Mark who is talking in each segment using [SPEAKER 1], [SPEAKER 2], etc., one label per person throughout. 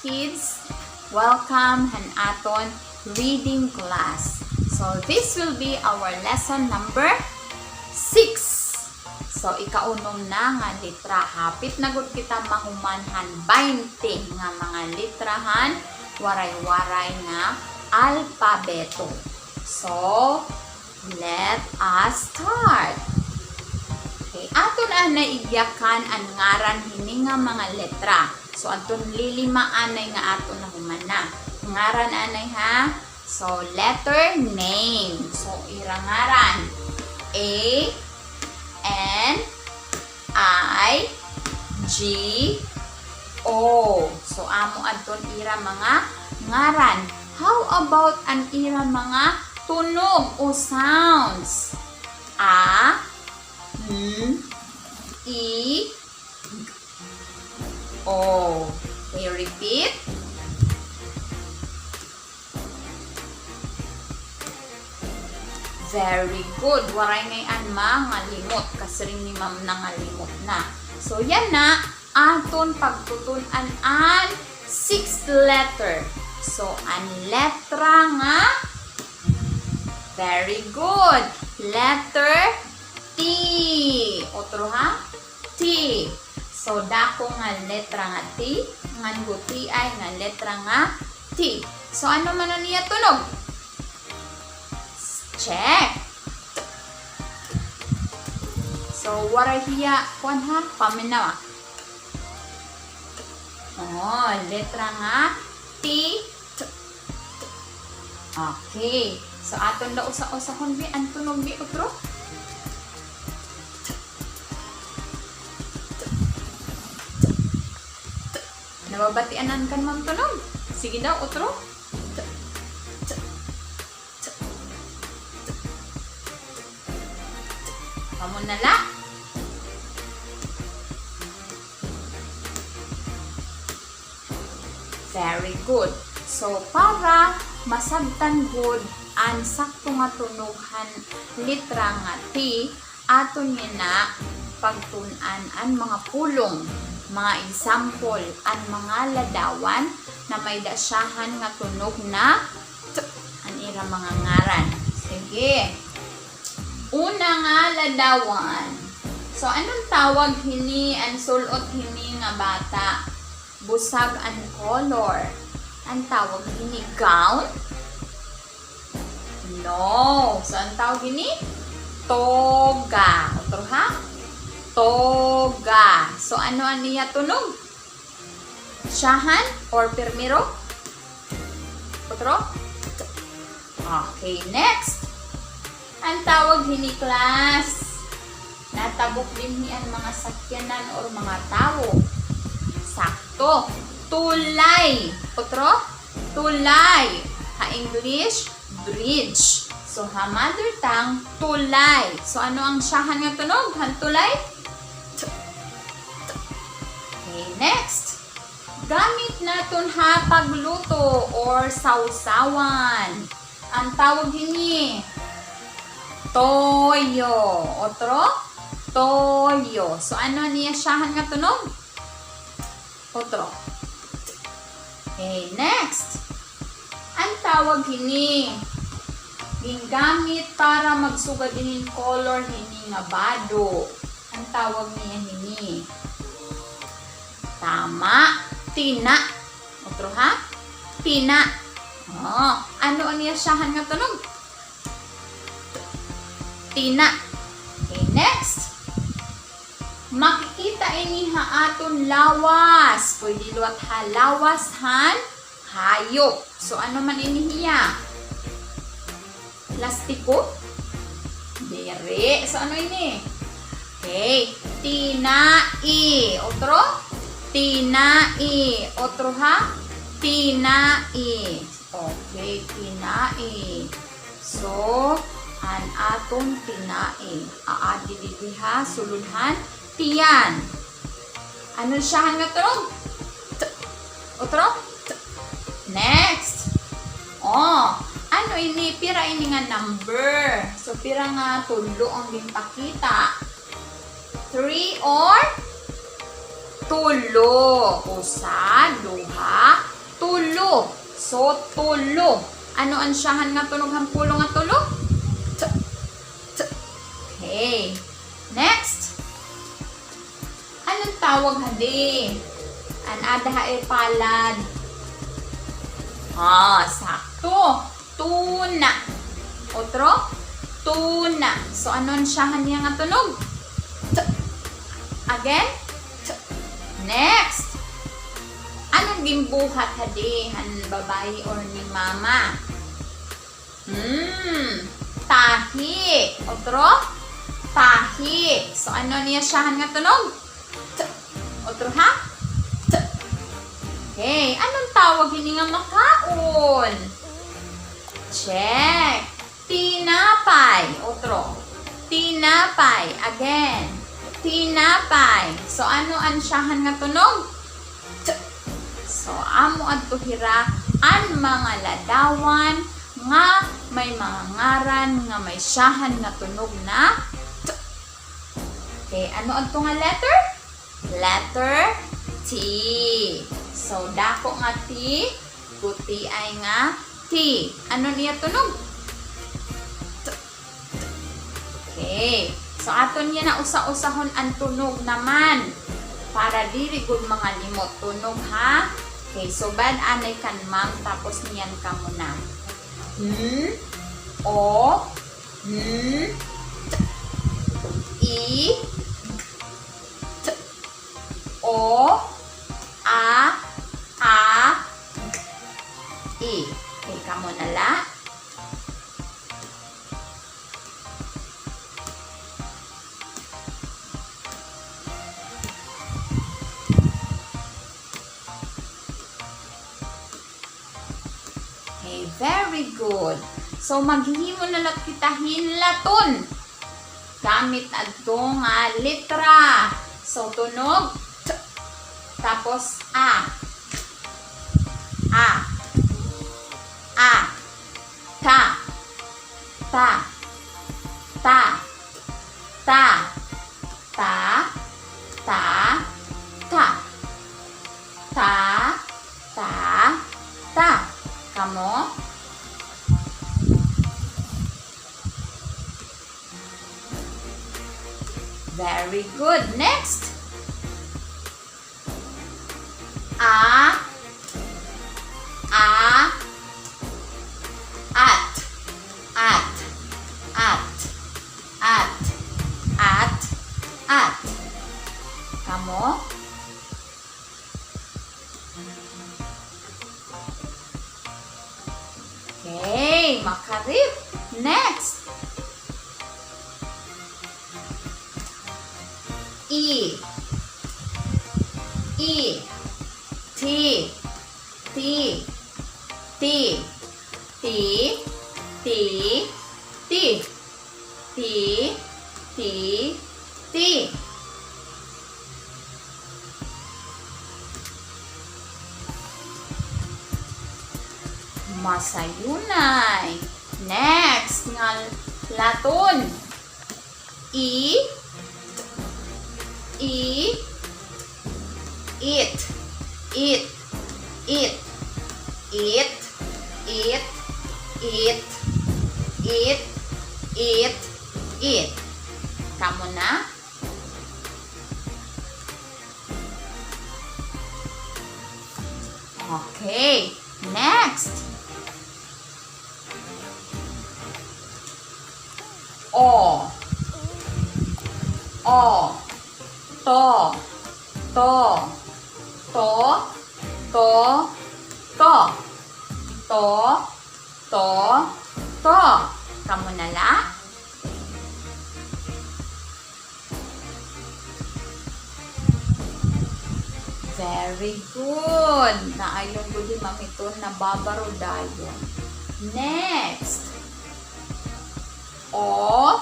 [SPEAKER 1] kids, welcome and aton reading class. So this will be our lesson number 6. So ikaunom na nga litra. Hapit na gud kita mahumanhan 20 nga mga litrahan, waray-waray nga alpabeto. So let us start. Okay, aton na naiyakan ang ngaran hini nga mga letra. So aton lilimaan ay nga aton na humana. Ngaran anay ha. So letter name. So irangaran A N I G O. So amo adton ira mga ngaran. How about an ira mga tunog o sounds? A E O. Okay, repeat. Very good. Waray ngayon mga limot. Kasi rin ni ma'am nangalimot na. So, yan na. Aton pagtutunan ang 6th letter. So, ang letra nga. Very good. Letter T. Otro ha? T. So, dako nga letra nga T. Ngan guti ay nga letra nga T. So, ano man na niya tunog? Check. So, waray hiya. Kuan ha? Paminawa. Oh, letra nga T. T. Okay. So, aton daw usa-usahon bi ang tunog bi utro. Nababatianan kan ma'am tunog. Sige daw utro. Kamu nala. Very good. So, para masabtan good ang sakto nga tunugan litra nga T, aton niya na pagtunan ang mga pulong, mga example, ang mga ladawan na may dasyahan nga tunog na T, ang ira mga ngaran. Sige. Una nga ladawan. So, anong tawag hini ang sulot hini nga bata? Busag ang color. Ang tawag hini gown? No. So, ang tawag hini toga. Otro ha? Toga. So, ano niya tunog? Syahan or permiro? Otro? Okay, next. Ang tawag hini class. Natabok din ang mga sakyanan or mga tao. Sakto. Tulay. Otro? Tulay. Ha English, bridge. So, ha mother tongue, tulay. So, ano ang syahan nga tunog? Han tulay? Okay, next. Gamit naton ha pagluto or sausawan. Ang tawag hini toyo. Otro? Toyo. So, ano niya syahan nga tunog? Otro. Okay, next. Ang tawag hini. Gingamit para magsugad din color hini nga bado. Ang tawag niya hini. Tama. Tina. Otro ha? Tina. Oh, ano niya syahan nga tunog? Tina. Okay, next. Makikita ini ha aton lawas. Pwede luwat ha lawas han hayop. So, ano man ini hiya? Plastiko? Dere. So, ano ini? Okay. Tinai. Otro? Tinai. Otro ha? Tinai. Okay. Tinai. So, an aton tinai. Aadi didi ha. Sulunhan. Tiyan. Ano siya nga tunog? Otro? Next. Oh. Ano ini? Pira ini nga number. So, pira nga tulo ang ginpakita. 3 or tulo. Usa, duha, tulo. So, tulo. Ano ang siyahan nga tunog hampulo nga tulo? T. T. Okay. Next. Anong tawag hadi? An ada palad. Sakto. Tuna. Otro? Tuna. So, ano ang siyahan niya nga tunog? T. Again? T. Next. Anong gimbuhat hadi? Han babae or ni mama? Tahi. Otro? Tahi. So, ano niya siyahan nga tunog? T. Otro ha? T. Okay. Anong tawag ini nga makaon? Check. Tinapay. Otro. Tinapay. Again. Tinapay. So, ano ang siyahan nga tunog? T. So, amo adto hira ang mga ladawan nga may mga ngaran nga may siyahan nga tunog na T. Okay, ano adto nga letter? Letter T. So, dako nga T, puti ay nga T. Ano niya tunog? T. Okay. So, aton niya na usa-usahon ang tunog naman. Para diri gud mga limot tunog ha. Okay, so bad anay kan ma'am tapos niyan ka muna. O I T O A I. Okay, ka muna la. Okay, very good. So, maghihimo na lang kita hinlaton. Gamit adto nga litra. So, tunog. T. Tapos, A. A. A. Ta. Ta. Ta. Ta. Ta. Ta. Ta. Ta. Ta. Ta. Kamo? Very good. Next. A. At. At. At. Kamo? Okay, makarip. Next. E. T. T. T. T. T. T. T. T. T. Masayunay. Next nga laton. I. It. It. It. It. It. Kamu na? Okay. Next. O. To. Kamu na la? Very good. Naayon ko di mamiton na babaro dayon. Next. O.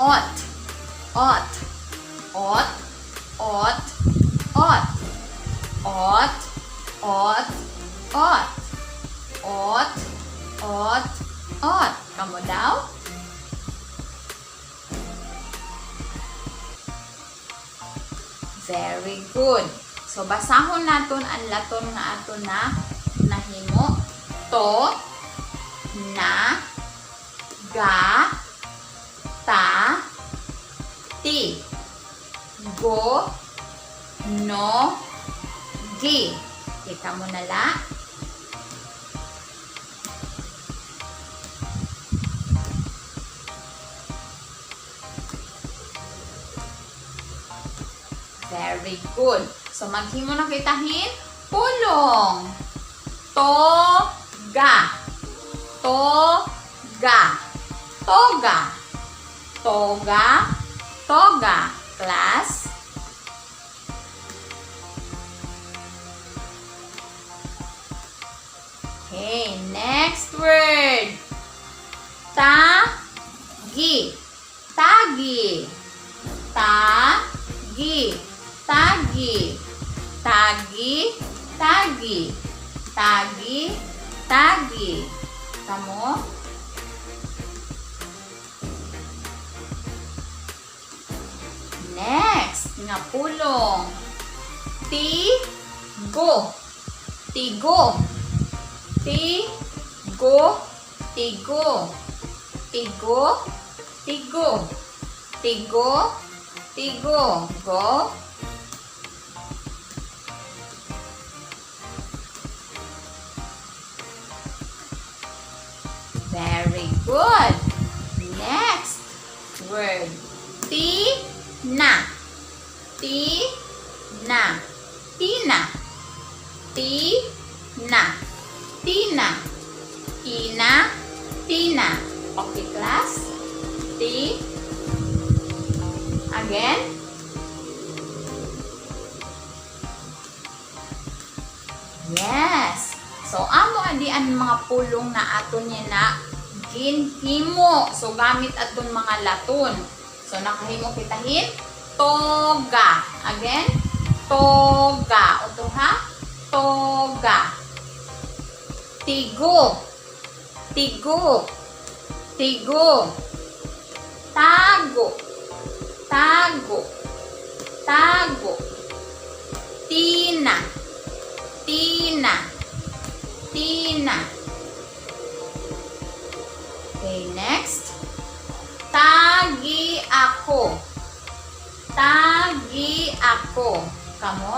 [SPEAKER 1] Ot. Kamu daw? Very good. So, basahon naton ang laton nga ato na nahimo. To, na, ga, ta, ti, go, no, gi. Kita mo na la. Very good. So, maghimo na kitahin. Pulong. Toga. Toga. Toga. Toga. Toga. Class. Okay, next word. Tagi. Tagi. Tagi. Tagi. Tagi. Tagi. Tagi. Tagi. Kamu? Next, nga pulong. Tigo. Tigo. Tigo. Tigo. Tigo. Tigo. Tigo. Tigo. Go. Very good. Next word. Tina. Tina. Tina. Tina. Tina. Tina. Tina. Okay, class. Again. Yes. So, amo adi ang mga pulong na aton niya na ginhimo. So, gamit aton mga laton. So, nakahimo kitahin. Toga. Again. Toga. Oto ha? Toga. Tigo. Tigo. Tigo. Tago. Tago. Tago. Tina. Tina. Tina. Okay, next. Tagi ako. Tagi ako. Kamu?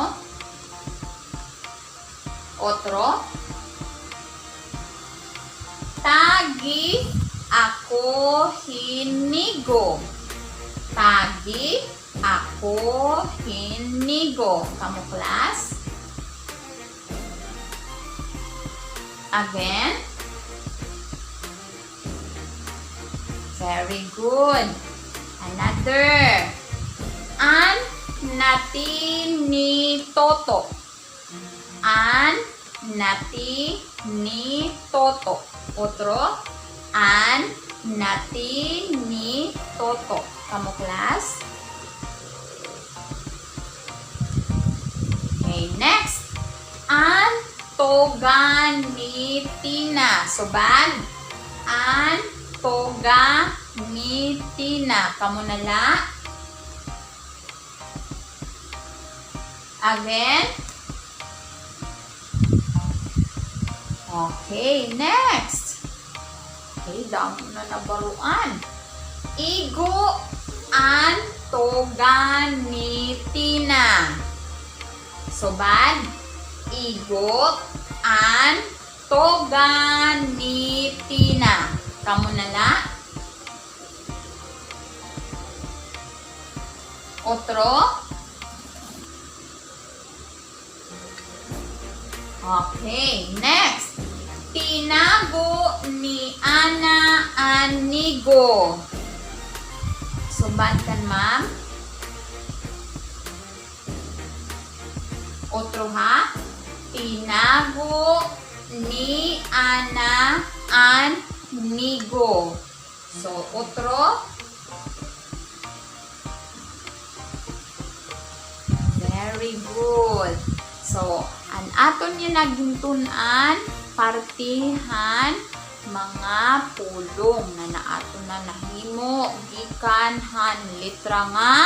[SPEAKER 1] Otro. Tagi ako hinigo. Tagi ako hinigo. Kamu, class? Again. Very good. Another. An nati ni toto. An nati ni toto. Otro. An nati ni toto. Kamu, class? Okay, next. An toga ni Tina. So, bad. An toga ni Tina. Kamu na la. Again. Okay, next. Okay, dami na nabaruan. Igo an toga ni Tina. So, bad. Igo an toga ni Tina. Kamu na la. Otro. Okay, next. Tinago ni Ana anigo. So, bad kan, ma'am? Otro ha? Tinago ni Ana anigo. So, otro. Very good. So, an aton yung nagintunan, partihan, mga pulong na naaton na nahimo, gikan han, litra nga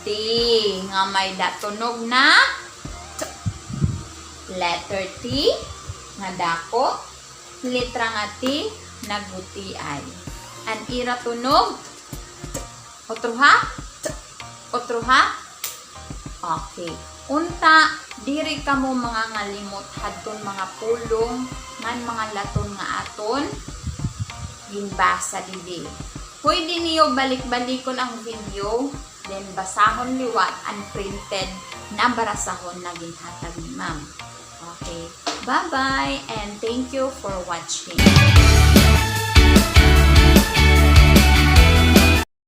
[SPEAKER 1] T nga may datunog na T. Letter T nga dako, letra nga T nagutiay. An ira tunog otro ha? Otro ha? Okay. Unta, diri ka mo mga ngalimot hadton mga pulong ngan mga laton nga aton ginbasa didi. Pwede niyo balik-balikon ang video, then basahon liwat unprinted na barasahon na ginhatag ni ma'am. Okay. Bye-bye and thank you for watching.